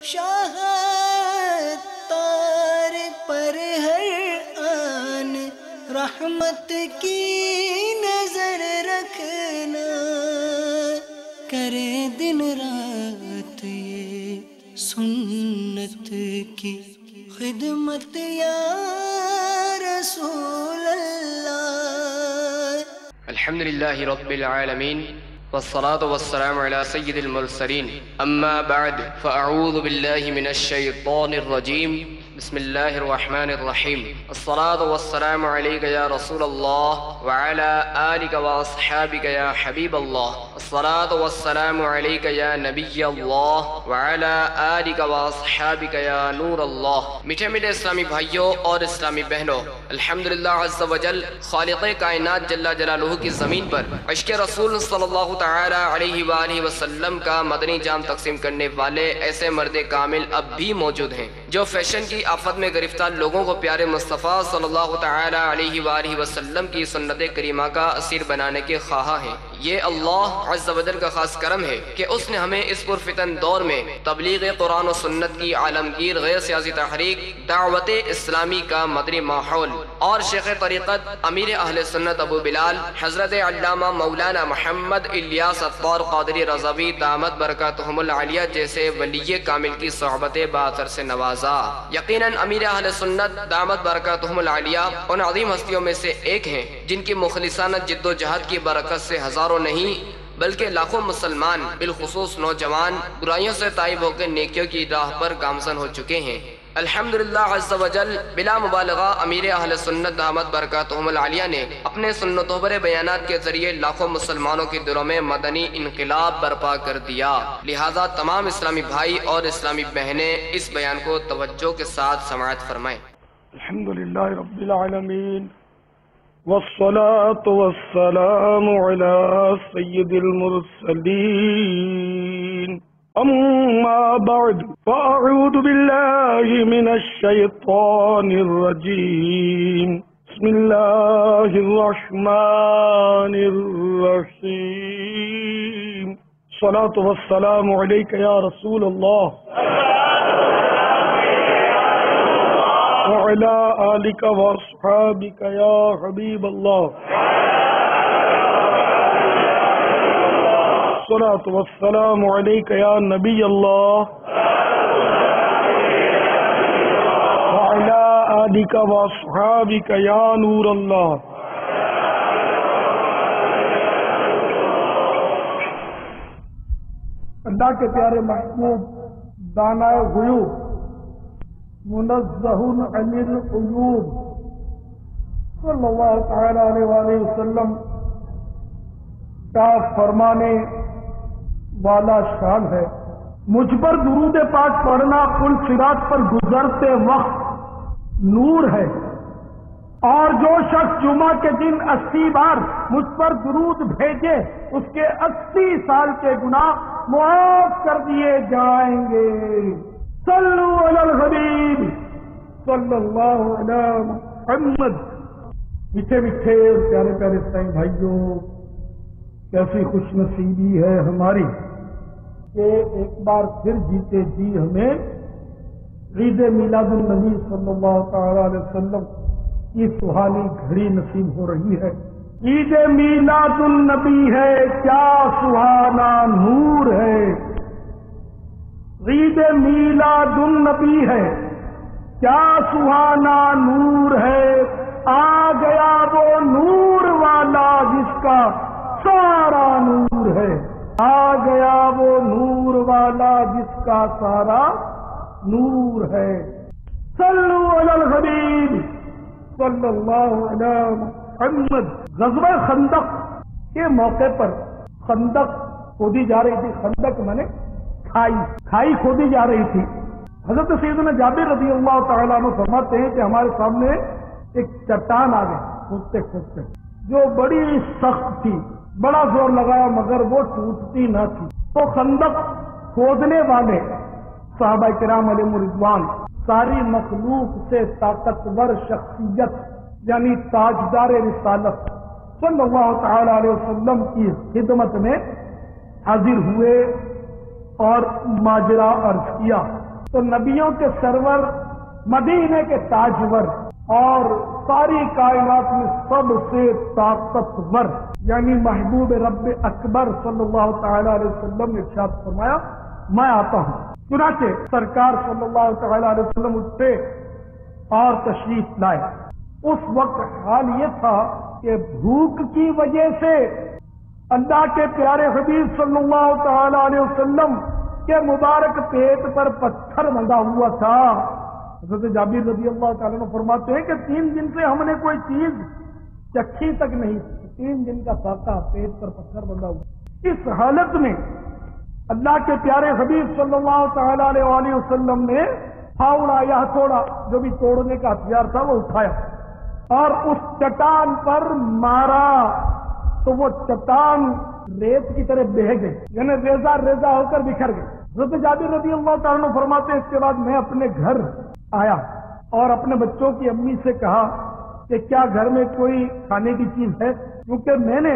شاہ تار پر ہر آن رحمت کی نظر رکھنا، کرے دن رات یہ سنت کی خدمت یا رسول اللہ۔ الحمدللہ رب العالمین والصلاة والسلام على سید المرسلین، اما بعد فاعوذ باللہ من الشیطان الرجیم، بسم اللہ الرحمن الرحیم۔ الصلاة والسلام علیک یا رسول اللہ وعلى آلک واصحابک یا حبیب اللہ، الصلاة والسلام علیک یا نبی اللہ وعلى آلک واصحابک یا نور اللہ۔ میٹھے میٹھے اسلامی بھائیوں اور اسلامی بہنوں، الحمدللہ عز وجل خالق کائنات جل جلالہ کی زمین پر عشق رسول صلی اللہ تعالی علیہ وآلہ وسلم کا مدنی جام تقسیم کرنے والے ایسے مرد کامل اب بھی موجود ہیں جو فیشن کی آفت میں گرفتار لوگوں کو پیارے مصطفیٰ صلی اللہ تعالی علیہ وآلہ وسلم کی سنت کریمہ کا اسیر بنانے کے خواہاں ہیں۔ یہ اللہ عز و جل کا خاص کرم ہے کہ اس نے ہمیں اس پرفتن دور میں تبلیغ قرآن و سنت کی عالمگیر غیر سیاسی تحریک دعوت اسلامی کا مدنی ماحول اور شیخ طریقت امیر اہل سنت ابو بلال حضرت علامہ مولانا محمد الیاس عطار قادری رضوی دامت برکاتہم العالیہ جیسے ولی کامل کی صحبت باثر سے نوازا۔ یقیناً امیر اہل سنت دامت برکاتہم العالیہ ان عظیم ہستیوں میں سے ایک ہیں جن کی مخلصانہ جد و جہد کی برکت سے ہزاروں نہیں بلکہ لاکھوں مسلمان بالخصوص نوجوان برائیوں سے تائب ہو کے نیکیوں کی راہ پر گامزن ہو چکے ہیں۔ الحمدللہ عز و جل بلا مبالغہ امیر اہل سنت دامت برکاتہم العالیہ نے اپنے سنتوں پر بیانات کے ذریعے لاکھوں مسلمانوں کے دلوں میں مدنی انقلاب برپا کر دیا۔ لہذا تمام اسلامی بھائی اور اسلامی بہنیں اس بیان کو توجہ کے ساتھ سماعت فرمائیں۔ الحمدللہ رب العالمین والصلاة والسلام على سید المرسلین، اما بعد فاعوذ باللہ من الشیطان الرجیم، بسم اللہ الرحمن الرحیم، الصلاة والسلام علیک یا رسول اللہ وعلى آلك واصحابك يا حبيب الله، الصلاة والسلام عليك يا نبي الله وعلى آلك واصحابك يا نور الله۔ اللہ کے پیارے محبوب دانائے غیوب منزہ عن العیوب صلی اللہ تعالی علیہ وآلہ وسلم کا فرمانے والا شان ہے، مجھ پر درود پاک پڑھنا پل صراط پر گزرتے وقت نور ہے، اور جو شخص جمعہ کے دن 80 بار مجھ پر درود بھیجے اس کے 80 سال کے گناہ معاف کر دیے جائیں گے۔ صلو علی الحبیب صلی اللہ علی محمد۔ میٹھے میٹھے اور پیارے پیارے اسلامی بھائیوں، کیسی خوش نصیبی ہے ہماری کہ ایک بار پھر جیتے جی ہمیں عید میلاد النبی صلی اللہ تعالی علیہ وسلم کی سہانی گھڑی نصیب ہو رہی ہے۔ عید میلاد النبی ہے کیا سہانا نور ہے، عید میلاد النبی ہے کیا سہانا نور ہے، آ گیا وہ نور والا جس کا سارا نور ہے، آ گیا وہ نور والا جس کا سارا نور ہے۔ صلو علی الحبیب صلی اللہ علی محمد۔ غزوہ خندق کے موقع پر خندق کھودی جا رہی تھی، خندق میں نے کھائی کھودی جا رہی تھی۔ حضرت سیدنا جابر رضی اللہ تعالیٰ عنہ فرماتے ہیں کہ ہمارے سامنے ایک چٹان آ گئی کھودتے کھودتے، جو بڑی سخت تھی، بڑا زور لگایا مگر وہ ٹوٹتی نہ تھی۔ تو خندق کھودنے والے صحابہ کرام علیہ رضوان ساری مخلوق سے طاقتور شخصیت یعنی تاجدار رسالت صلی اللہ تعالی علیہ وسلم کی خدمت میں حاضر ہوئے اور ماجرا عرض کیا۔ تو نبیوں کے سرور، مدینے کے تاجور اور ساری کائنات میں سب سے طاقتور یعنی محبوب رب اکبر صلی اللہ تعالی علیہ وسلم نے ارشاد فرمایا میں آتا ہوں۔ چنانچہ سرکار صلی اللہ تعالی علیہ وسلم اٹھے اور تشریف لائے۔ اس وقت حال یہ تھا کہ بھوک کی وجہ سے اللہ کے پیارے حبیب صلی اللہ تعالی علیہ وسلم کے مبارک پیٹ پر پتھر بندھا ہوا تھا۔ حضرت جابر رضی اللہ تعالیٰ عنہ فرماتے ہیں کہ 3 دن سے ہم نے کوئی چیز چکھی تک نہیں، 3 دن کا فاقہ، پیٹ پر پتھر بندھا ہوا۔ اس حالت میں اللہ کے پیارے حبیب صلی اللہ تعالی علیہ وآلہ وسلم نے پھاوڑا یا ہتھوڑا جو بھی توڑنے کا ہتھیار تھا وہ اٹھایا اور اس چٹان پر مارا تو وہ چٹان ریت کی طرح بہہ گئے، یعنی ریزہ ریزہ ہو کر بکھر گئے۔ حضرت جابر رضی اللہ تعالیٰ عنہ فرماتے ہیں اس کے بعد میں اپنے گھر آیا اور اپنے بچوں کی امی سے کہا کہ کیا گھر میں کوئی کھانے کی چیز ہے، کیونکہ میں نے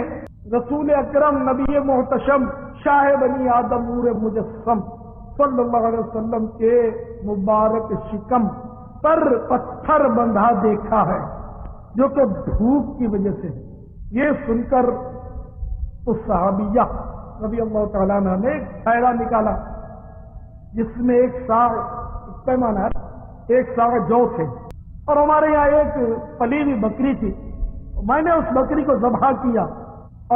رسول اکرم نبی محتشم شاہ بنی آدم نور مجسم صلی اللہ علیہ وسلم کے مبارک شکم پر پتھر بندھا دیکھا ہے جو کہ بھوک کی وجہ سے ہے۔ یہ سن کر اس صحابیہ رضی اللہ تعالیٰ عنہ نے ایک دائرہ نکالا جس میں 1 ساغ پیمانہ ہے، 1 ساغ جو تھے، اور ہمارے یہاں ایک پلی ہوئی بکری تھی۔ میں نے اس بکری کو ذبح کیا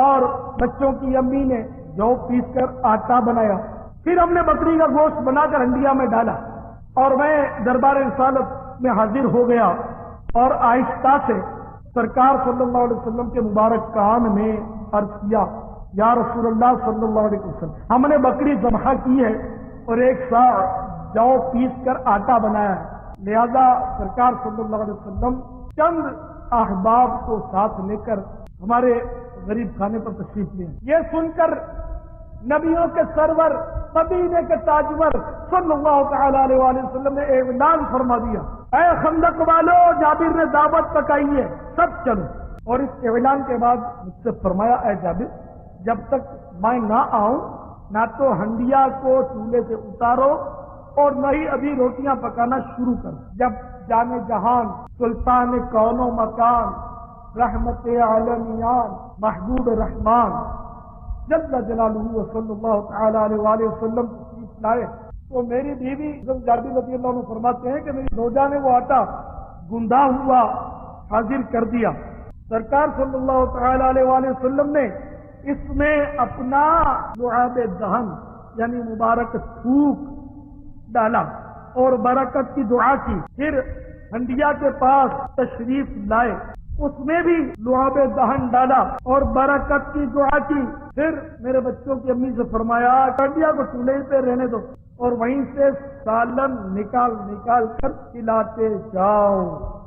اور بچوں کی امی نے جو پیس کر آٹا بنایا، پھر ہم نے بکری کا گوشت بنا کر ہنڈیا میں ڈالا اور میں دربار رسالت میں حاضر ہو گیا اور آہستہ سے سرکار صلی اللہ علیہ وسلم کے مبارک کان میں عرض کیا یا رسول اللہ صلی اللہ علیہ وسلم، ہم نے بکری ذبح کی ہے اور 1 ساغ جو پیس کر آٹا بنایا ہے، لہذا سرکار صلی اللہ علیہ وسلم چند احباب کو ساتھ لے کر ہمارے غریب خانے پر تشریف لے۔ یہ سن کر نبیوں کے سرور، مدینے کے تاجور صلی اللہ تعالی علیہ وآلہ وسلم نے اعلان فرما دیا اے خندق والو، جابر نے دعوت پکائی ہے، سب چلو۔ اور اس اعلان کے بعد مجھ سے فرمایا اے جابر جب تک میں نہ آؤں نہ تو ہنڈیا کو چولہے سے اتارو اور نہ ہی ابھی روٹیاں پکانا شروع کرو۔ جب جانے جہان، سلطان کون و مکان، رحمت عالمیان، محبوب رحمان جل جلالہ صلی اللہ تعالی علیہ وآلہ وسلم تشریف لائے تو میری بیوی جابر رضی اللہ عنہ فرماتے ہیں کہ میری زوجہ نے وہ آٹا گندھا ہوا حاضر کر دیا۔ سرکار صلی اللہ تعالی علیہ وآلہ وسلم نے اس میں اپنا لعاب دہن یعنی مبارک تھوک ڈالا اور برکت کی دعا کی، پھر ہنڈیا کے پاس تشریف لائے، اس میں بھی لعاب دہن ڈالا اور برکت کی دعا کی، پھر میرے بچوں کی امی سے فرمایا ہنڈیا کو چولہے پہ رہنے دو اور وہیں سے سالن نکال نکال کر کھلاتے جاؤ۔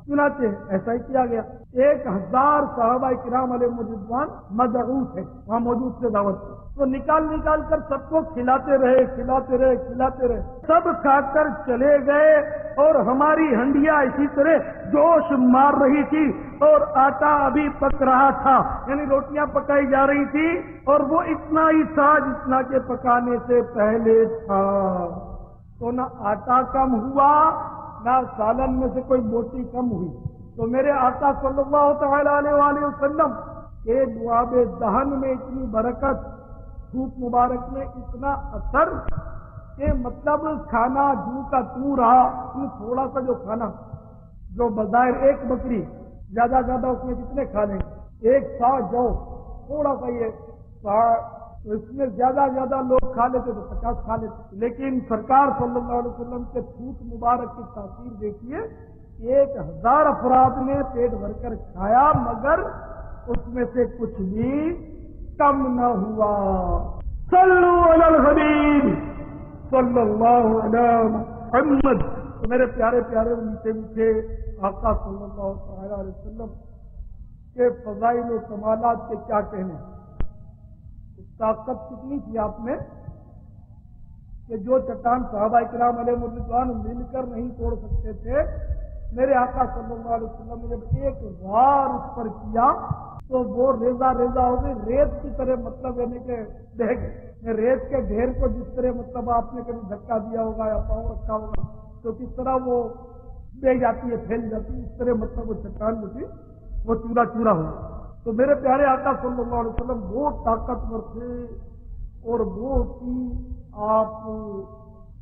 چنانچہ ایسا ہی کیا گیا۔ 1000 صحابہ کرام علیہ رضوان مدعو تھے، وہاں موجود تھے دعوت میں، تو نکال نکال کر سب کو کھلاتے رہے کھلاتے رہے کھلاتے رہے، سب کھا کر چلے گئے اور ہماری ہنڈیا اسی طرح جوش مار رہی تھی اور آٹا ابھی پک رہا تھا، یعنی روٹیاں پکائی جا رہی تھی اور وہ اتنا ہی تھا جتنا کہ پکانے سے پہلے تھا، تو نہ آٹا کم ہوا نہ سالن میں سے کوئی بوٹی کم ہوئی۔ تو میرے آقا صلی اللہ تعالی علیہ وآلہ وسلم کے لعاب دہن میں اتنی برکت، دھوپ مبارک میں اتنا اثر کہ مطلب کھانا جو کا تو رہا، تھوڑا سا جو کھانا جو بظاہر 1 بکری زیادہ زیادہ اس میں کتنے کھا لیں، 1 سا جو تھوڑا سا یہ سا، تو اس میں زیادہ زیادہ لوگ کھا لیتے تو 50 کھا لیتے، لیکن سرکار صلی اللہ علیہ وسلم کے تھوک مبارک کی تاثیر دیکھیے، 1000 افراد نے پیٹ بھر کر کھایا مگر اس میں سے کچھ بھی کم نہ ہوا۔ صلو علی الحبیب صلی اللہ علیہ محمد۔ تو میرے پیارے پیارے میٹھے میٹھے آقا صلی اللہ تعالی علیہ وسلم کے فضائل و کمالات کے کیا کہنے، طاقت کتنی تھی آپ میں کہ جو چٹان صحابہ کرام علیہ رضوان مل کر نہیں توڑ سکتے تھے میرے آقا صلی اللہ علیہ وسلم نے جب ایک غار اس پر کیا تو وہ ریزہ ریزہ ہو گئی، ریت کی طرح، مطلب یعنی کہ بہہ گئی۔ ریت کے ڈھیر کو جس طرح مطلب آپ نے کبھی دھکا دیا ہوگا یا پاؤں رکھا ہوگا تو کس طرح وہ بہ جاتی ہے، پھیل جاتی ہے، اس طرح مطلب وہ چٹان جو تھی وہ چورا چورا ہو گیا۔ تو میرے پیارے آقا صلی اللہ علیہ وسلم وہ طاقتور تھے اور وہ تھی آپ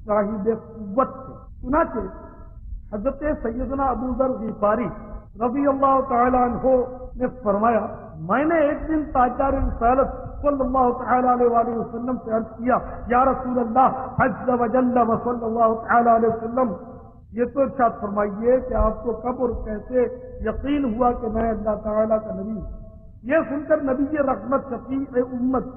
صاحب قوت تھے۔ چنانچہ حضرت سیدنا ابو ذر غفاری رضی اللہ تعالی عنہ نے فرمایا، میں نے ایک دن تاجدار رسالت صلی اللہ تعالی علیہ وآلہ وسلم سے عرض کیا، یا رسول اللہ عز وجل و صلی اللہ تعالی علیہ وسلم، یہ تو ارشاد فرمائیے کہ آپ کو کب اور کیسے یقین ہوا کہ میں اللہ تعالیٰ کا نبی ہوں؟ یہ سن کر نبی رحمت شفیع امت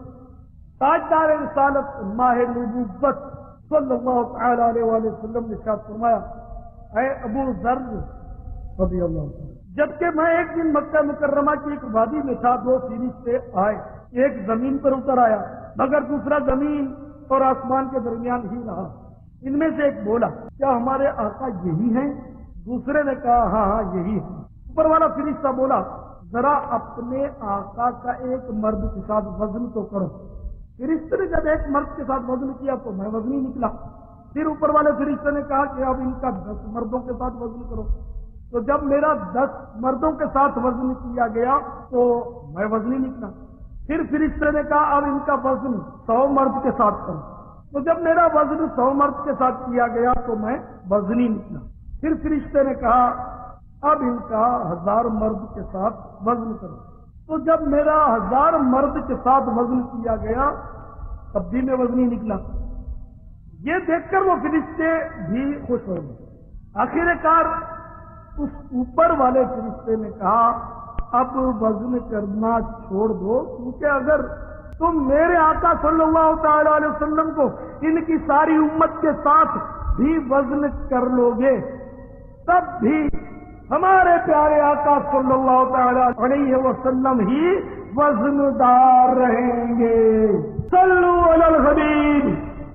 تاجدار رسالت ماہ نبوت صلی اللہ تعالی علیہ وآلہ وسلم نے ارشاد فرمایا، اے ابو ذر رضی اللہ عنہ، جبکہ میں ایک دن مکہ مکرمہ کی ایک وادی میں تھا، دو فرشتے آئے، ایک زمین پر اتر آیا مگر دوسرا زمین اور آسمان کے درمیان ہی رہا۔ ان میں سے ایک بولا، کیا ہمارے آقا یہی ہیں؟ دوسرے نے کہا ہاں ہاں یہی ہیں۔ اوپر والا فرشتہ بولا، ذرا اپنے آقا کا ایک مرد کے ساتھ وزن تو کرو۔ فرشتے نے جب ایک مرد کے ساتھ وزن کیا تو میں وزنی نکلا۔ پھر اوپر والے فرشتے نے کہا کہ اب ان کا 10 مردوں کے ساتھ وزن کرو۔ تو جب میرا 10 مردوں کے ساتھ وزن کیا گیا تو میں وزنی نکلا۔ پھر فرشتے نے کہا اب ان کا وزن 100 مرد کے ساتھ کرو۔ تو جب میرا وزن 100 مرد کے ساتھ کیا گیا تو میں وزنی نکلا۔ پھر فرشتے نے کہا اب ان کا 1000 مرد کے ساتھ وزن کرو۔ تو جب میرا 1000 مرد کے ساتھ وزن کیا گیا تب بھی میں وزنی نکلا۔ یہ دیکھ کر وہ فرشتے بھی خوش ہو گئے۔ آخر کار اس اوپر والے فرشتے نے کہا اب وزن کرنا چھوڑ دو، کیونکہ اگر تم میرے آقا صلی اللہ تعالی علیہ وسلم کو ان کی ساری امت کے ساتھ بھی وزن کر لو گے تب بھی ہمارے پیارے آقا صلی اللہ تعالی علیہ وسلم ہی وزن دار رہیں گے۔ صلو علی الحبیب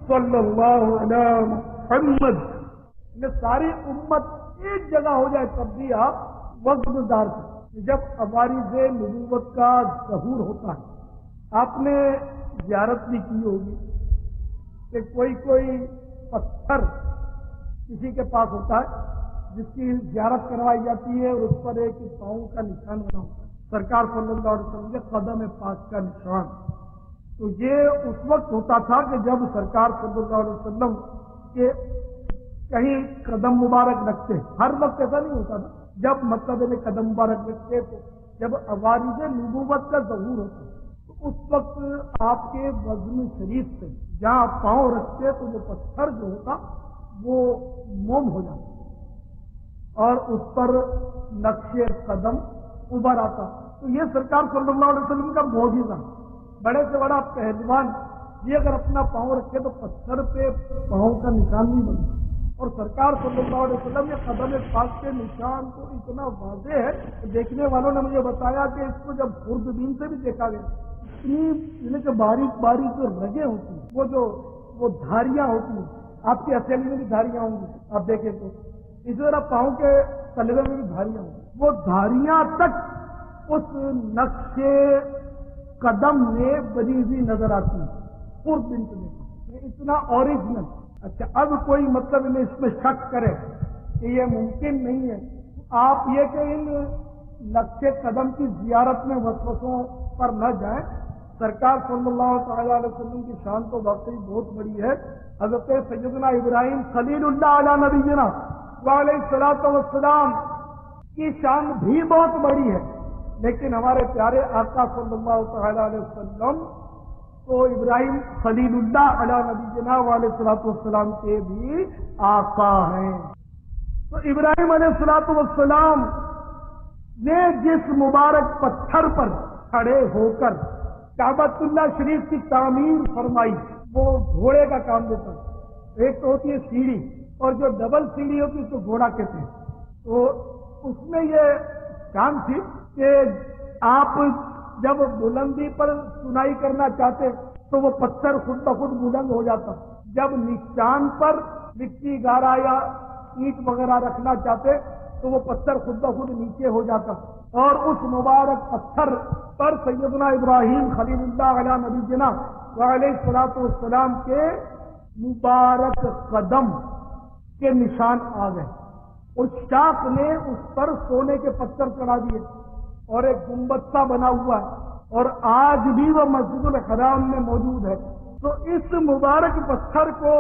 صلی اللہ علیہ محمد۔ ساری امت ایک جگہ ہو جائے تب بھی آپ وزن دار ہیں۔ جب عوارض نبوت کا ظہور ہوتا ہے، آپ نے زیارت بھی کی ہوگی کہ کوئی پتھر کسی کے پاس ہوتا ہے جس کی زیارت کروائی جاتی ہے اور اس پر ایک پاؤں کا نشان بنا ہوتا ہے، سرکار صلی اللہ علیہ وسلم کے قدم پاک کا نشان۔ تو یہ اس وقت ہوتا تھا کہ جب سرکار صلی اللہ علیہ وسلم کے کہیں قدم مبارک رکھتے، ہر وقت ایسا نہیں ہوتا تھا، جب مطلب قدم مبارک رکھتے تو جب عوارض نبوت کا ظہور ہوتا تو اس وقت آپ کے وزن شریف سے جہاں پاؤں رکھتے تو وہ پتھر جو ہوتا وہ موم ہو جاتا اور اس پر نقش قدم ابھر آتا۔ تو یہ سرکار صلی اللہ علیہ وسلم کا معجزہ، بڑے سے بڑا پہلوان یہ اگر اپنا پاؤں رکھے تو پتھر پہ پاؤں کا نشان نہیں بنتا، اور سرکار صلی اللہ علیہ وسلم یہ قدم پاک کے نشان تو اتنا واضح ہے کہ دیکھنے والوں نے مجھے بتایا کہ اس کو جب خوردبین سے بھی دیکھا گیا، اتنی کہ باریک باریک جو رگیں ہوتی ہیں، وہ دھاریاں ہوتی ہیں، آپ کی ہتھیلی میں بھی دھاریاں ہوں گی، آپ دیکھیں تو اسی طرح پاؤں کے تلوے میں بھی دھاریاں ہوں گی، وہ دھاریاں تک اس نقش قدم میں بنی ہوئی نظر آتی ہے خوردبین سے دیکھا، اتنا اوریجنل۔ اچھا اب کوئی مطلب انہیں اس میں شک کرے کہ یہ ممکن نہیں ہے، آپ یہ کہ ان نقش قدم کی زیارت میں وسوسوں پر نہ جائیں۔ سرکار صلی اللہ تعالی علیہ وسلم کی شان تو واقعی بہت بڑی ہے۔ حضرت سیدنا ابراہیم خلیل اللہ علیہ نبینا علیہ الصلوۃ والسلام کی شان بھی بہت بڑی ہے، لیکن ہمارے پیارے آقا صلی اللہ تعالی علیہ وسلم تو ابراہیم خلیل اللہ علیہ نبینا علیہ الصلوۃ والسلام کے بھی آقا ہیں۔ تو ابراہیم علیہ الصلوۃ والسلام نے جس مبارک پتھر پر کھڑے ہو کر کعبۃ اللہ شریف کی تعمیر فرمائی، وہ گھوڑے کا کام دیتا ہے۔ ایک تو ہوتی ہے سیڑھی اور جو ڈبل سیڑھی ہوتی ہے اس کو گھوڑا کہتے ہیں۔ تو اس میں یہ کام تھی کہ آپ جب بلندی پر سنائی کرنا چاہتے تو وہ پتھر خود بخود بلند ہو جاتا، جب نشان پر مٹی گارا یا اینٹ وغیرہ رکھنا چاہتے تو وہ پتھر خود بخود نیچے ہو جاتا، اور اس مبارک پتھر پر سیدنا ابراہیم خلیل اللہ علیہ نبی جنا علیہ الصلوۃ والسلام کے مبارک قدم کے نشان آ گئے، اور شاپ نے اس پر سونے کے پتھر چڑھا دیے، اور ایک گنبد سا بنا ہوا ہے، اور آج بھی وہ مسجد الحرام میں موجود ہے۔ تو اس مبارک پتھر کو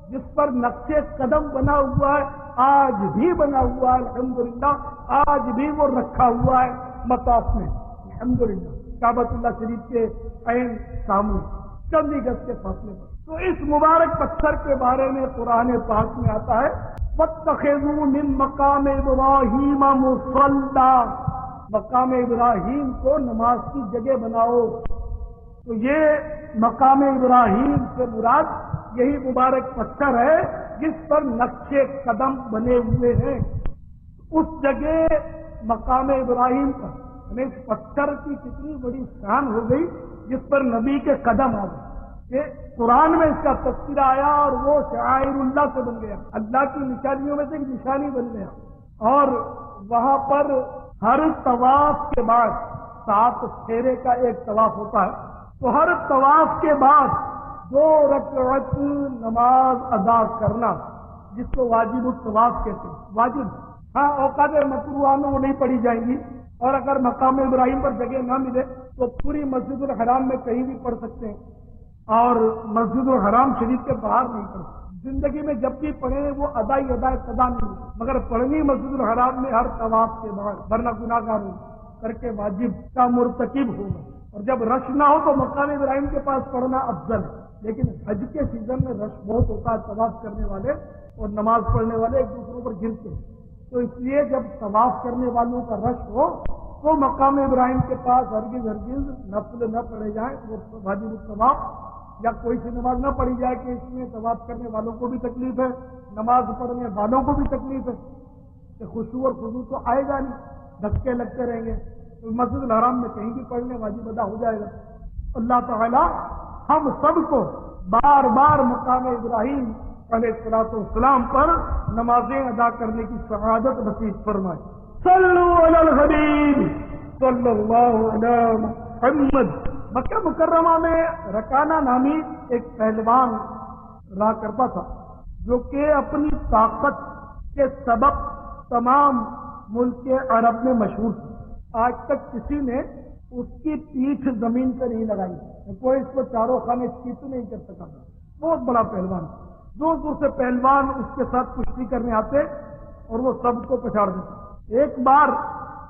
جس پر نقش قدم بنا ہوا ہے، آج بھی بنا ہوا ہے الحمدللہ، آج بھی وہ رکھا ہوا ہے مطاف میں الحمدللہ، کعبۃ اللہ شریف کے عین سامنے چند ہی گز کے فاصلے پر۔ تو اس مبارک پتھر کے بارے میں قرآن پاک میں آتا ہے وَاتَّخِذُوا مِن مَّقَامِ إِبْرَاهِيمَ مُصَلًّى، مقام ابراہیم کو نماز کی جگہ بناؤ۔ تو یہ مقام ابراہیم سے مراد یہی مبارک پتھر ہے جس پر نقش قدم بنے ہوئے ہیں۔ اس جگہ مقام ابراہیم پر یعنی اس پتھر کی کتنی بڑی شان ہو گئی جس پر نبی کے قدم آ گئے، کہ قرآن میں اس کا تذکرہ آیا اور وہ شعائر اللہ سے بن گیا، اللہ کی نشانیوں میں سے ایک نشانی بن گیا۔ اور وہاں پر ہر طواف کے بعد 7 پھیرے کا ایک طواف ہوتا ہے، تو ہر طواف کے بعد 2 رکعت نماز ادا کرنا، جس کو واجب الطواف کہتے ہیں، واجب۔ ہاں اوقات مکروہ میں وہ نہیں پڑھی جائیں گی، اور اگر مقام ابراہیم پر جگہ نہ ملے تو پوری مسجد الحرام میں کہیں بھی پڑھ سکتے ہیں، اور مسجد الحرام شریف کے باہر نہیں پڑھ سکتے۔ زندگی میں جب بھی پڑھیں وہ قضا نہیں، مگر پڑھنی مسجد الحرام میں ہر طواف کے بعد، ورنہ گناہ گار کر کے واجب کا مرتکب ہوگا۔ اور جب رش نہ ہو تو مقام ابراہیم کے پاس پڑھنا افضل ہے، لیکن حج کے سیزن میں رش بہت ہوتا ہے، طواف کرنے والے اور نماز پڑھنے والے ایک دوسروں پر گرتے ہیں، تو اس لیے جب طواف کرنے والوں کا رش ہو تو مقام ابراہیم کے پاس ہرگز نفل نہ پڑھے جائیں، وہ واجب الطواف یا کوئی سی نماز نہ پڑھی جائے کہ اس میں طواف کرنے والوں کو بھی تکلیف ہے، نماز پڑھنے والوں کو بھی تکلیف ہے، کہ خشوع اور خضوع تو آئے گا نہیں، دھکے لگتے رہیں گے، تو مسجد الحرام میں کہیں بھی پڑھنے واجب ادا ہو جائے گا۔ اللہ تعالی ہم سب کو بار بار مقام ابراہیم علیہ الصلوۃ والسلام پر نمازیں ادا کرنے کی سعادت نصیب فرمائے۔ صلو علی الحبیب صلی اللہ علیہ محمد۔ مکہ مکرمہ میں رکانہ نامی ایک پہلوان رہا کرتا تھا، جو کہ اپنی طاقت کے سبب تمام ملک عرب میں مشہور تھا۔ آج تک کسی نے اس کی پیٹھ زمین پہ نہیں لگائی، کوئی اس کو چاروں خانے چیت نہیں کر سکا تھا۔ بہت بڑا پہلوان، دور دور سے پہلوان اس کے ساتھ کشتی کرنے آتے اور وہ سب کو پچھاڑ دیتے۔ ایک بار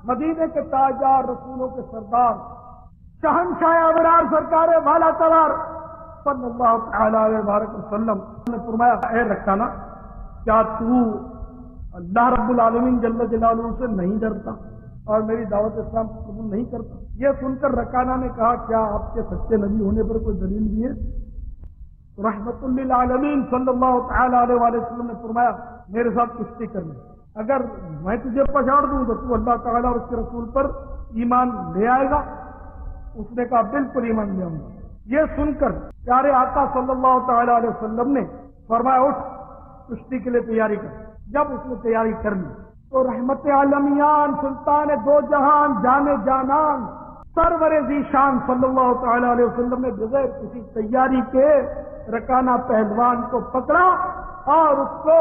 مدینے کے تاجدار، رسولوں کے سردار، شہنشاہ ابرار، سرکار والا تبار صلی اللہ تعالی علیہ وسلم نے فرمایا، اے رکانہ، کیا تو اللہ رب العالمین جل جلالہ سے نہیں ڈرتا اور میری دعوت اسلام قبول نہیں کرتا؟ یہ سن کر رکانہ نے کہا، کیا آپ کے سچے نبی ہونے پر کوئی دلیل بھی ہے؟ رحمت للعالمین صلی اللہ تعالی علیہ وسلم نے فرمایا، میرے ساتھ کشتی کرنے، اگر میں تجھے پچھاڑ دوں تو تو اللہ تعالیٰ اور اس کے رسول پر ایمان لے آئے گا؟ اس نے کہا، بالکل ایمان لے آؤں گا۔ یہ سن کر پیارے آقا صلی اللہ تعالی علیہ وسلم نے فرمایا، اٹھ کشتی کے لیے تیاری کر۔ جب اس نے تیاری کر لی تو رحمت عالمیان، سلطان دو جہان، جانے جانان، سرور ذیشان صلی اللہ تعالی علیہ وسلم نے بغیر کسی تیاری کے رکانہ پہلوان کو پکڑا اور اس کو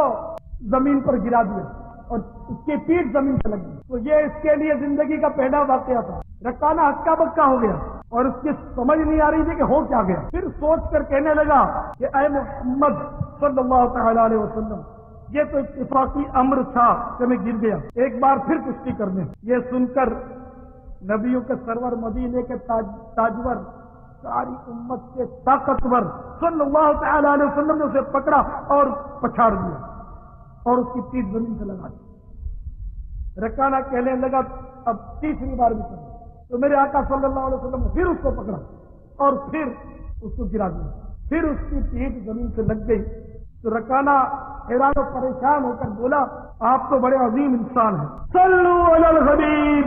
زمین پر گرا دیا اور اس کی پیٹھ زمین سے لگ گئی۔ تو یہ اس کے لیے زندگی کا پہلا واقعہ تھا۔ رکانہ ہکا بکا ہو گیا اور اس کی سمجھ نہیں آ رہی تھی کہ ہو کیا گیا۔ پھر سوچ کر کہنے لگا کہ اے محمد صلی اللہ تعالی علیہ وسلم، یہ تو اتفاقی امر تھا کہ میں گر گیا، ایک بار پھر کشتی کرنے۔ یہ سن کر نبیوں کے سرور، مدینے کے تاجور، ساری امت کے طاقتور صلی اللہ تعالی علیہ وسلم نے اسے پکڑا اور پچھاڑ دیا اور اس کی پیٹھ زمین سے لگا دی۔ رکانہ کہنے لگا، اب تیسری بار بھی کرنا۔ تو میرے آقا صلی اللہ علیہ وسلم نے پھر اس کو پکڑا اور پھر اس کو گرا دیا، پھر اس کی پیٹھ زمین سے لگ گئی۔ تو رکانہ حیران و پریشان ہو کر بولا، آپ تو بڑے عظیم انسان ہیں، صلو علی الحبیب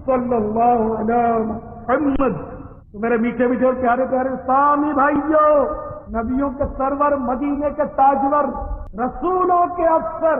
صلی اللہ علیہ محمد۔ تو میرے میٹھے میٹھے اور پیارے پیارے اسلامی بھائیوں، نبیوں کے سرور، مدینے کے تاجور، رسولوں کے افسر،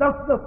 10-10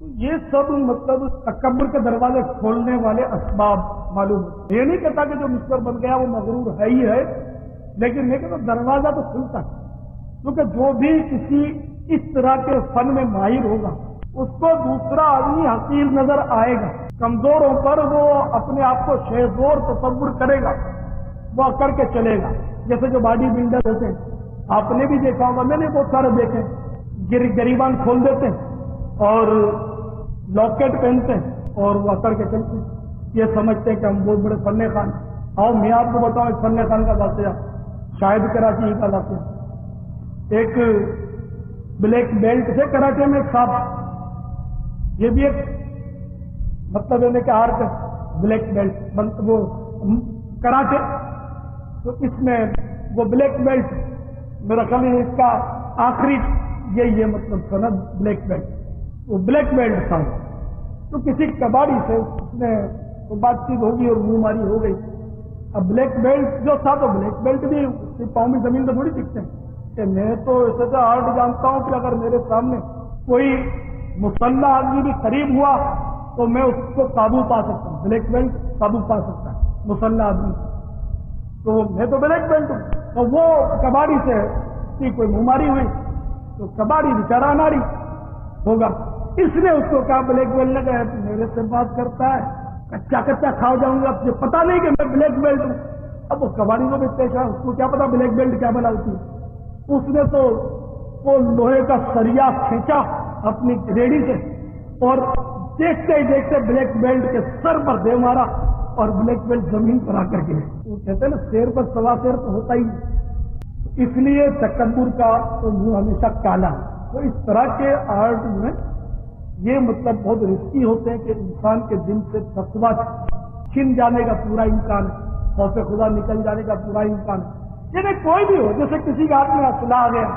تو یہ سب مطلب تکبر کے دروازے کھولنے والے اسباب معلوم ہے. یہ نہیں کہتا کہ جو مصور بن گیا وہ مغرور ہے ہی ہے، لیکن دروازہ تو کھلتا ہے. کیونکہ جو بھی کسی اس طرح کے فن میں ماہر ہوگا اس کو دوسرا آدمی حقیر نظر آئے گا، کمزوروں پر وہ اپنے آپ کو شیزور تصور کرے گا، وہ کر کے چلے گا. جیسے جو باڈی بلڈر ہوتے ہیں، آپ نے بھی دیکھا ہوگا، میں نے بہت سارے دیکھے، گریبان کھول دیتے ہیں اور لاکٹ پہنتے ہیں اور وہ کر کے چلتے ہیں. یہ سمجھتے ہیں کہ ہم بہت بڑے فن خان. آؤ میں آپ کو بتاؤں ایک فن خان کا واقعہ، شاید کراچی کا واقعہ. ایک بلیک بیلٹ سے کراچی میں ایک صاحب، یہ بھی ایک مطلب ہے کہ آرٹ بلیک بیلٹ وہ کراچی، تو اس میں وہ بلیک بیلٹ میرا خیال ہے اس کا آخری یہی ہے مطلب سند بلیک بیلٹ. وہ بلیک بیلٹ تھا. تو کسی کباڑی سے اس نے بات چیت ہوگی اور منہ ماری ہو گئی. اب بلیک بیلٹ جو تھا تو بلیک بیلٹ بھی اس کے پاؤں میں زمین پہ تھوڑی دکھتے ہیں کہ میں تو ایسے تو آرٹ جانتا ہوں کہ اگر میرے سامنے کوئی مسلح آدمی بھی قریب ہوا تو میں اس کو قابو پا سکتا ہوں. بلیک بیلٹ قابو پا سکتا ہے مسلح آدمی. تو میں تو بلیک بیلٹ ہوں. تو وہ کباڑی سے کی کوئی منہ ماری ہوئی تو کباڑی بیچارہ اناری ہوگا. اس نے اس کو کہا بلیک بیلٹ نے کہا میرے سے بات کرتا ہے، کچا کچا کھا جاؤں گا، مجھے پتا نہیں کہ میں بلیک بیلٹ ہوں. اب وہ کباڑی کو بھی پیش آیا، اس کو کیا پتا بلیک بیلٹ کیا بنا ہوتی ہے. اس نے تو وہ لوہے کا سریا کھینچا اپنی ریڑھی سے اور دیکھتے ہی دیکھتے بلیک بیلٹ کے سر پر دے مارا اور بلیک بیلٹ زمین پر آ کر گئے. وہ کہتے ہیں نا شیر پر سوا شیر تو ہوتا ہی. اس لیے تکبر کا تو منہ ہمیشہ کالا. تو اس طرح کے آرٹ میں یہ مطلب بہت رسکی ہوتے ہیں کہ انسان کے دل سے تقویٰ چھن جانے کا پورا امکان ہے، خوف خدا نکل جانے کا پورا امکان ہے. یعنی کوئی بھی ہو، جیسے کسی کا آدمی اسلحہ آ گیا،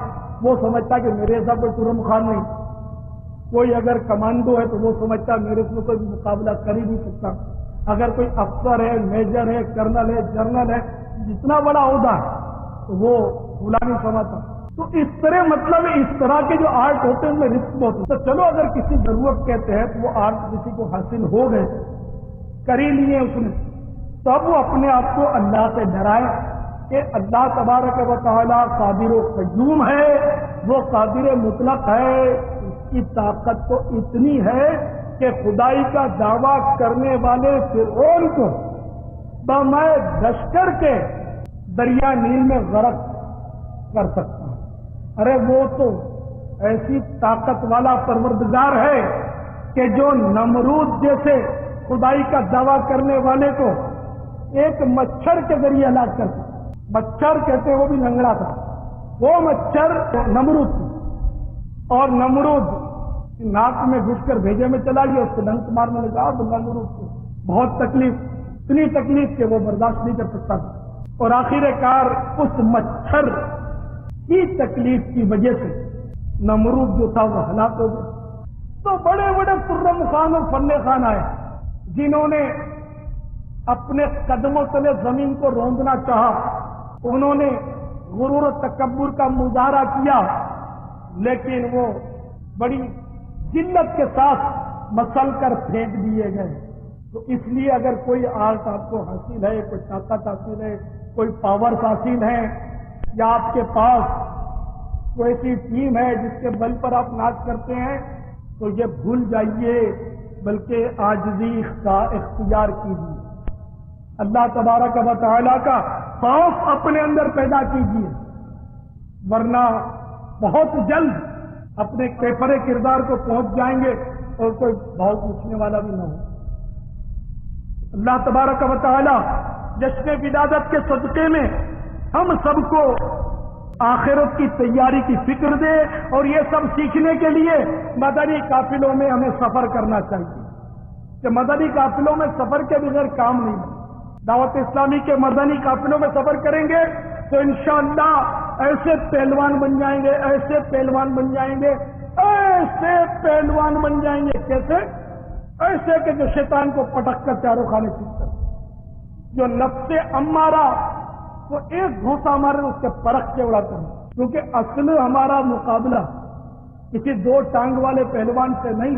وہ سمجھتا کہ میرے ایسا کوئی ترم خان نہیں. کوئی اگر کمانڈو ہے تو وہ سمجھتا میرے سے کوئی مقابلہ کر ہی نہیں سکتا. اگر کوئی افسر ہے، میجر ہے، کرنل ہے، جنرل ہے، جتنا بڑا عہدہ ہے تو وہ بلا نہیں سمجھتا. تو اس طرح مطلب اس طرح کے جو آرٹ ہوتے ہیں ان میں رسک بہت ہوتا ہے. چلو اگر کسی ضرورت کے تحت وہ آرٹ کسی کو حاصل ہو گئے، کر ہی لیے اس نے، تب وہ اپنے آپ کو اللہ سے ڈرائے کہ اللہ تبارک و تعالیٰ قادر و قیوم ہے، وہ قادر مطلق ہے. اس کی طاقت تو اتنی ہے کہ خدائی کا دعویٰ کرنے والے فرعون کو بمائے لشکر کے دریا نیل میں غرق کر سکتا ہے. ارے وہ تو ایسی طاقت والا پروردگار ہے کہ جو نمرود جیسے خدائی کا دعویٰ کرنے والے کو ایک مچھر کے ذریعے ہلاک کر سکتا. مچھر کہتے ہیں وہ بھی لنگڑا تھا، وہ مچھر نمرود تھی اور نمرود ناک میں گھس کر بھیجے میں چلا گیا، اس کو ڈنک مارنے لگا. اب نمرود کو بہت تکلیف، اتنی تکلیف کہ وہ برداشت نہیں کر سکتا تھا اور آخر کار اس مچھر کی تکلیف کی وجہ سے نمرود جو تھا وہ ہلاک ہو گیا. تو بڑے بڑے خرم خان اور فن خان آئے جنہوں نے اپنے قدموں تلے زمین کو روندنا چاہا. انہوں نے غرور و تکبر کا مظاہرہ کیا، لیکن وہ بڑی ذلت کے ساتھ مسل کر پھینک دیے گئے. تو اس لیے اگر کوئی آرٹ آپ کو حاصل ہے، کوئی طاقت حاصل ہے، کوئی پاور حاصل ہے، یا آپ کے پاس کوئی ایسی ٹیم ہے جس کے بل پر آپ ناچ کرتے ہیں، تو یہ بھول جائیے، بلکہ عاجزی کا اختیار کیجیے. اللہ تبارک و تعالیٰ کا خوف اپنے اندر پیدا کیجیے، ورنہ بہت جلد اپنے کیفر کردار کو پہنچ جائیں گے اور کوئی بھاؤ پوچھنے والا بھی نہ ہو. اللہ تبارک و تعالیٰ جشن ولادت کے صدقے میں ہم سب کو آخرت کی تیاری کی فکر دے اور یہ سب سیکھنے کے لیے مدنی قافلوں میں ہمیں سفر کرنا چاہیے کہ مدنی قافلوں میں سفر کے بغیر کام نہیں ہے. دعوت اسلامی کے مدنی قافلوں میں سفر کریں گے تو انشاءاللہ ایسے پہلوان بن جائیں گے، ایسے پہلوان بن جائیں گے، ایسے پہلوان بن جائیں گے. کیسے؟ ایسے کہ جو شیطان کو پٹک کر چاروں خانے سیکھ کر، جو نفس امارہ وہ ایک گھوسا ہمارے اس کے پرکھ کے اڑاتے ہیں. کیونکہ اصل ہمارا مقابلہ کسی دو ٹانگ والے پہلوان سے نہیں،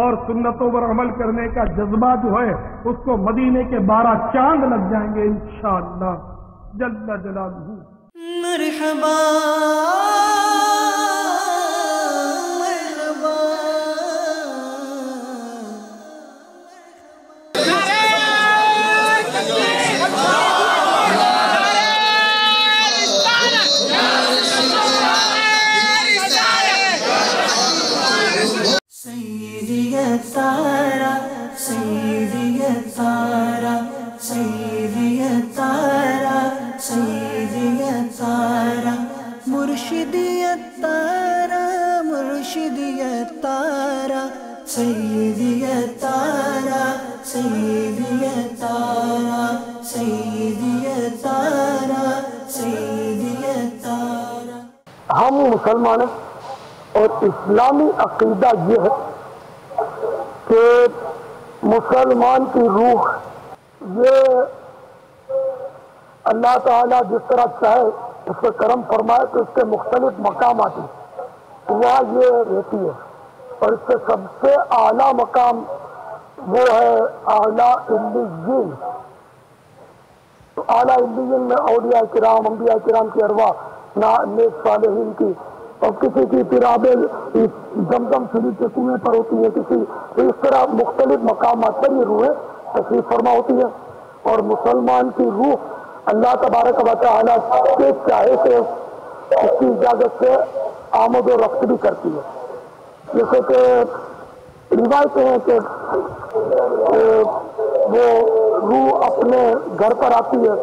اور سنتوں پر عمل کرنے کا جذبہ جو ہے اس کو مدینے کے 12 چاند لگ جائیں گے انشاءاللہ جل جلالہ۔ مرحبا مرحبا سیدی تارا سیدی تارا سیدی تارا سیدی تارا مرشدی تارا مرشدی تارا سیدی تارا سیدی تارا سیدی تارا سیدی تارا۔ ہم مسلمان ہیں اور اسلامی عقیدہ یہ ہے کہ مسلمان کی روح یہ اللہ تعالیٰ جس طرح چاہے اس پہ کرم فرمائے تو اس کے مختلف مقامات ہیں وہاں یہ رہتی ہے، اور اس سے سب سے اعلیٰ مقام وہ ہے اعلیٰ علیین۔ تو اعلیٰ علیین میں اولیاء کرام انبیاء کرام کی ارواح نیک صالحین کی، اور کسی کی پرابے زمزم شریف کے کنویں پر ہوتی ہے، کسی اس طرح مختلف مقامات پر یہ روحیں تشریف فرما ہوتی ہے، اور مسلمان کی روح اللہ تبارک و تعالیٰ کے چاہے سے اس کی اجازت سے آمد و رفت بھی کرتی ہے۔ جیسے کہ روایتیں ہیں کہ وہ روح اپنے گھر پر آتی ہے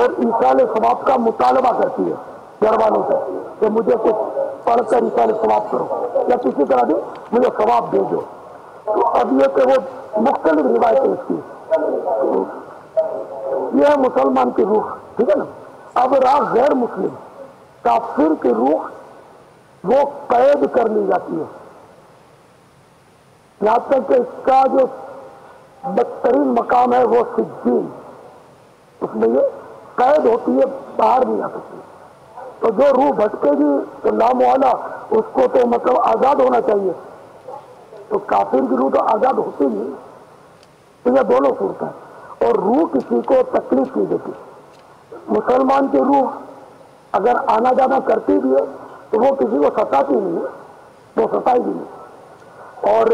اور ایصال ثواب کا مطالبہ کرتی ہے گھر والوں سے کہ مجھے کچھ پڑھ کر ایصال ثواب کرو یا کسی طرح بھی مجھے ثواب دے دو۔ تو اب یہ کہ وہ مختلف روایتیں اس کی، یہ ہے مسلمان کی روح، ٹھیک ہے نا۔ اب رہا غیر مسلم کافر کی روح، وہ قید کر لی جاتی ہے، یہاں تک کہ اس کا جو بدترین مقام ہے وہ سجین، اس میں یہ قید ہوتی ہے، باہر نہیں آ سکتی۔ تو جو روح بھٹکے گی تو لامحالہ اس کو تو مطلب آزاد ہونا چاہیے، تو کافر کی روح تو آزاد ہوتی نہیں، تو یہ دونوں صورت ہیں۔ اور روح کسی کو تکلیف نہیں دیتی، مسلمان کی روح اگر آنا جانا کرتی بھی ہے تو وہ کسی کو ستاتی نہیں ہے، وہ ستائی بھی نہیں۔ اور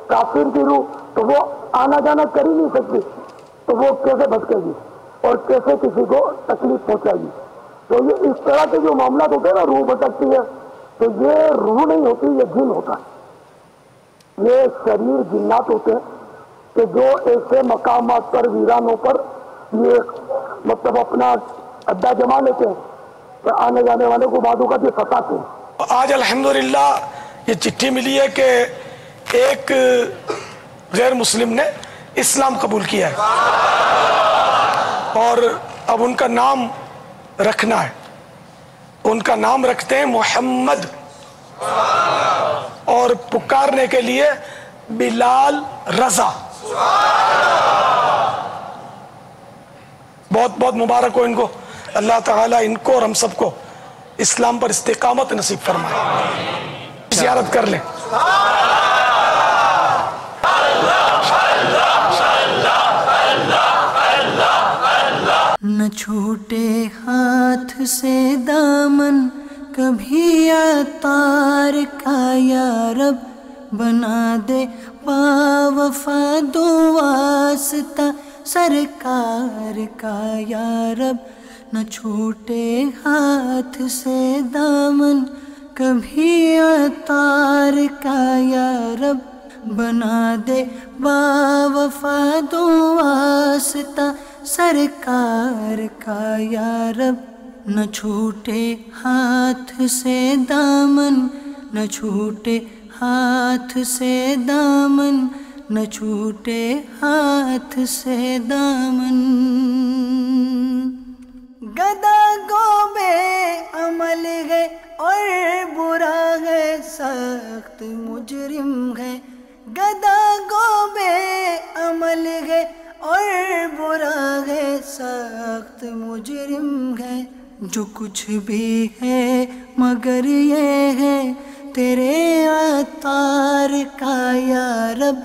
کافر کی روح تو وہ آنا جانا کر ہی نہیں سکتی، تو وہ کیسے بھٹکے گی اور کیسے کسی کو تکلیف پہنچائے گی؟ تو یہ اس طرح کے جو معاملات ہوتے ہیں نا، روح بھٹکتی ہے، تو یہ روح نہیں ہوتی، یہ جن ہوتا ہے، یہ شریر جنات ہوتے ہیں کہ جو ایسے مقامات پر ویرانوں پر یہ مطلب اپنا اڈا جما لیتے ہیں، تو آنے جانے والے کو بعض اوقات یہ ستاتے ہیں۔ آج الحمدللہ یہ چٹھی ملی ہے کہ ایک غیر مسلم نے اسلام قبول کیا ہے اور اب ان کا نام رکھنا ہے، ان کا نام رکھتے ہیں محمد، اور پکارنے کے لیے بلال رضا۔ بہت بہت مبارک ہو ان کو، اللہ تعالیٰ ان کو اور ہم سب کو اسلام پر استقامت نصیب فرمائے۔ زیارت کر لیں۔ نہ چھوٹے ہاتھ سے دامن کبھی عطار کا یا رب، بنا دے باوفا دو واسطہ سرکار کا یا رب۔ نہ چھوٹے ہاتھ سے دامن کبھی عطار کا یا رب، بنا دے باوفا دو واسطہ سرکار کا یا رب۔ نہ چھوٹے ہاتھ سے دامن، نہ چھوٹے ہاتھ سے دامن، نہ چھوٹے ہاتھ سے دامن۔ گدا گو بے عمل ہے اور برا ہے، سخت مجرم ہے۔ گدا گو بے عمل ہے اور برا ہے، سخت مجرم ہے۔ جو کچھ بھی ہے مگر یہ ہے تیرے عطار کا یا رب،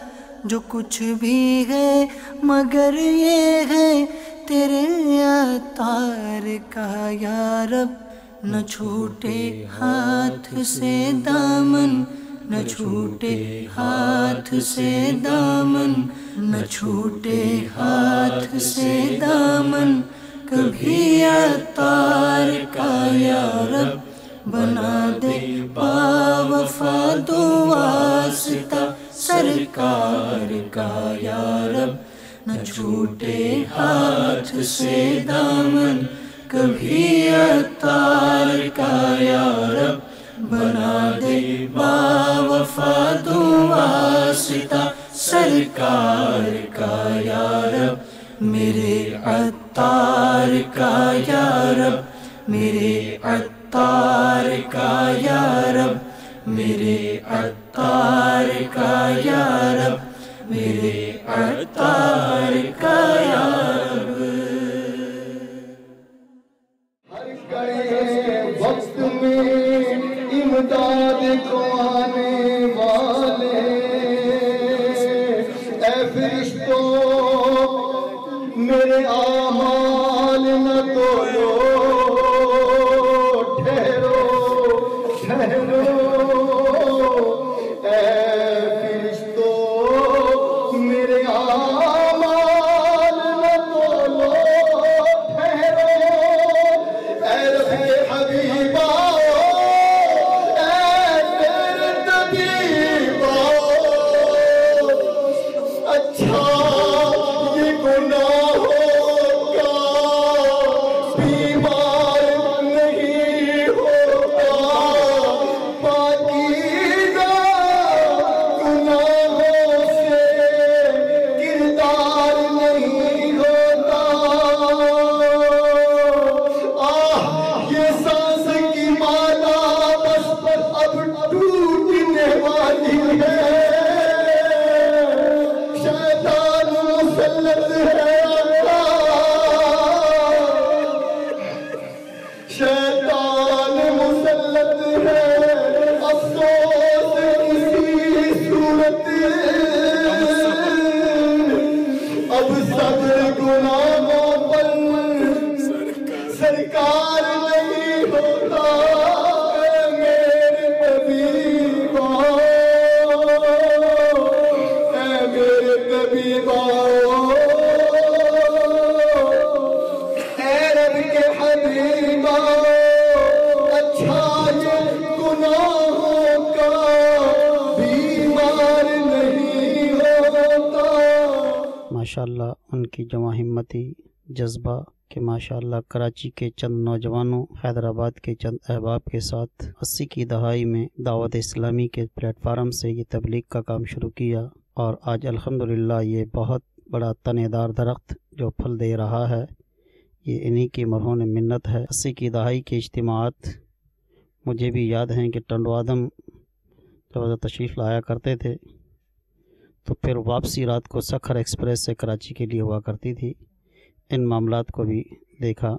جو کچھ بھی ہے مگر یہ ہے تیرے عطار کا یا رب۔ نہ چھوٹے ہاتھ سے دامن، نہ چھوٹے ہاتھ سے دامن، نہ چھوٹے ہاتھ سے دامن، کبھی عطار کا یا رب بنا دے باوفا دو واسطہ سرکار کا یا رب۔ نہ چھوٹے ہاتھ سے دامن، کبھی عطار کا یا رب بنا دے باوفا دو واسطہ سرکار کا یا رب۔ میرے عطار کا یا رب، میرے عطار کا یا رب، میرے عطار کا یا رب، میرے عطار کا یا رب۔ ہر کڑے وقت میں امداد کو آنے والے، اے فرشتوں میرے اعمال نہ تولو، ٹھہرو ٹھہرو، اے فرشتوں میرے اعمال نہ تولو، ٹھہرو، اے رب کے حبیبا، اے تیرے طبیبا، اچھا یہ گناہوں کا بیمار نہیں ہوتا، پاکیزہ گناہوں سے کردار نہیں ہوتا۔ یہ سانس کی مالا بس اب ٹوٹنے والی ہے، شیطان مسلط ہے شیطان مسلط ہے، افسوس اسی صورت اب سب گناہوں پر سرکار نہیں ہوتا، اے میرے طبیبا، اے میرے طبیبا، اے رب کے حبیبا، اچھا یہ گناہوں کا بیمار نہیں ہوتا۔ ماشاءاللہ ان کی جمع ہمتی جذبہ کہ ماشاءاللہ کراچی کے چند نوجوانوں حیدرآباد کے چند احباب کے ساتھ 80 کی دہائی میں دعوت اسلامی کے پلیٹ فارم سے یہ تبلیغ کا کام شروع کیا، اور آج الحمدللہ یہ بہت بڑا تنے دار درخت جو پھل دے رہا ہے، یہ انہی کی مرہون منت ہے۔ 80 کی دہائی کے اجتماعات مجھے بھی یاد ہیں کہ ٹنڈو آدم جب تشریف لایا کرتے تھے تو پھر واپسی رات کو سکھر ایکسپریس سے کراچی کے لیے ہوا کرتی تھی۔ ان معاملات کو بھی دیکھا،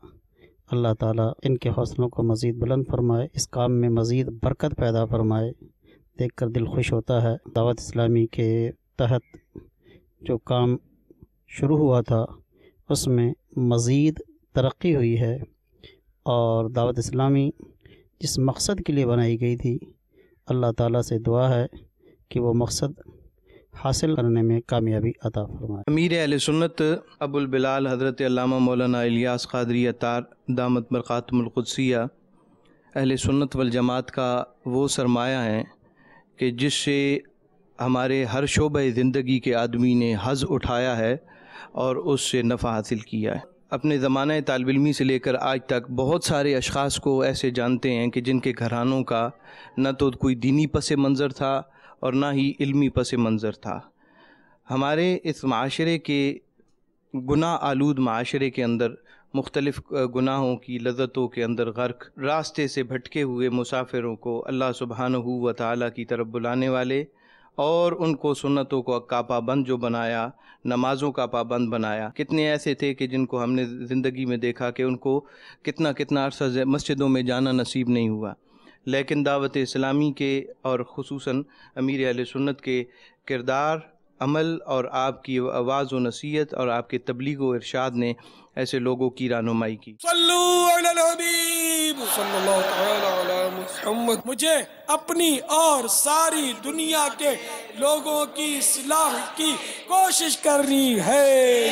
اللہ تعالیٰ ان کے حوصلوں کو مزید بلند فرمائے، اس کام میں مزید برکت پیدا فرمائے، دیکھ کر دل خوش ہوتا ہے۔ دعوت اسلامی کے تحت جو کام شروع ہوا تھا اس میں مزید ترقی ہوئی ہے، اور دعوت اسلامی جس مقصد کے لیے بنائی گئی تھی، اللہ تعالیٰ سے دعا ہے کہ وہ مقصد حاصل کرنے میں کامیابی عطا فرمائے۔ امیر اہل سنت ابو البلال حضرت علامہ مولانا الیاس قادری عطار دامت برکاتہم القدسیہ اہل سنت والجماعت کا وہ سرمایہ ہیں کہ جس سے ہمارے ہر شعبہ زندگی کے آدمی نے حظ اٹھایا ہے اور اس سے نفع حاصل کیا ہے۔ اپنے زمانہ طالب علمی سے لے کر آج تک بہت سارے اشخاص کو ایسے جانتے ہیں کہ جن کے گھرانوں کا نہ تو کوئی دینی پس منظر تھا اور نہ ہی علمی پس منظر تھا۔ ہمارے اس معاشرے کے گناہ آلود معاشرے کے اندر مختلف گناہوں کی لذتوں کے اندر غرق، راستے سے بھٹکے ہوئے مسافروں کو اللہ سبحانہ و تعالیٰ کی طرف بلانے والے اور ان کو سنتوں کا پابند جو بنایا، نمازوں کا پابند بنایا۔ کتنے ایسے تھے کہ جن کو ہم نے زندگی میں دیکھا کہ ان کو کتنا عرصہ مسجدوں میں جانا نصیب نہیں ہوا، لیکن دعوت اسلامی کے اور خصوصاً امیر اہل سنت کے کردار، عمل اور آپ کی آواز و نصیحت اور آپ کے تبلیغ و ارشاد نے ایسے لوگوں کی رہنمائی کی۔ صلو علی الحبیب صلی اللہ تعالی علی محمد۔ مجھے اپنی اور ساری دنیا کے لوگوں کی اصلاح کی کوشش کرنی ہے۔